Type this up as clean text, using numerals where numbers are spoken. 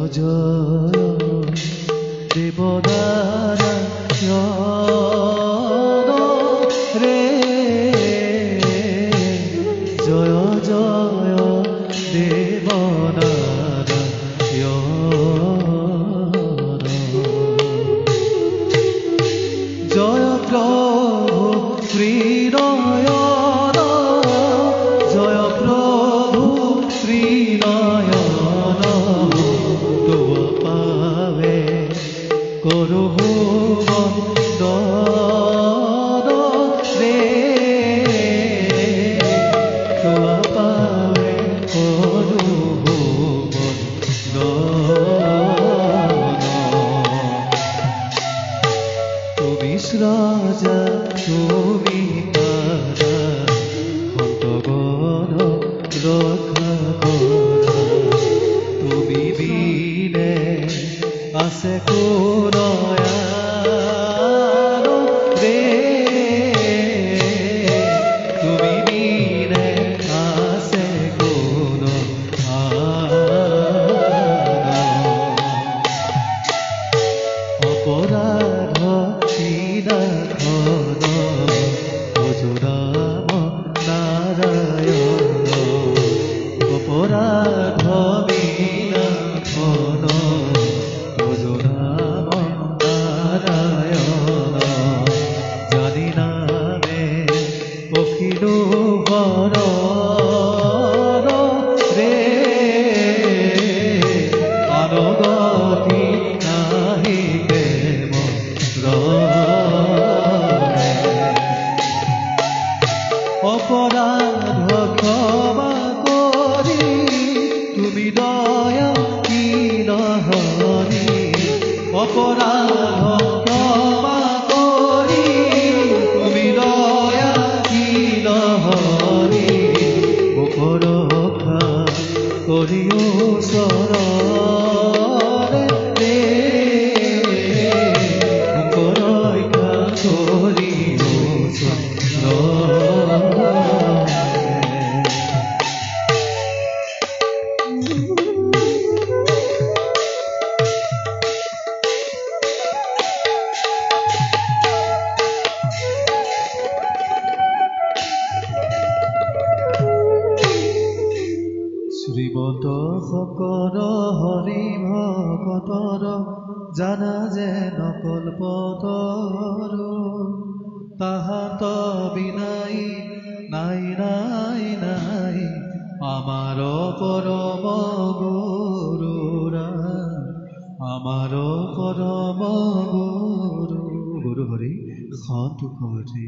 জয় দেবনারায়ণ রে জয় জয় দেবনারায়ণ জয় প্রভু শ্রীনয়ন জয় প্রভু শ্রীনয়ন তো পাবে করু বন্দন রে তো পাবে করু তুমি রাজা তুমি তারা ভক্তগণ রক্ষা করা তুমি বিনে আছে কোনয়ার রে তুমি বিনে আছে কোন অপরাধ নিদাঘন ভজরাম নারায়ণ অপরাধ বিনাঘন ভজরাম নারায়ণ জানি নামে অখিলো বরণ রে আনগতি নাহি অপরাধ ক্ষমা করি তুমি দয়া কিল হরি অপরাধ ক্ষমা করি তুমি দয়া কিল হরি রক্ষা করিও শরণ রে রক্ষা করিও শ্রীমত শংকৰ হৰি ভকতৰ জানা যে নকল্পতৰ তাহাত বিনাই নাই নাই নাই আমার পরম গুরুরা আমার পরম গুরু গুরু হরি খান্তু করে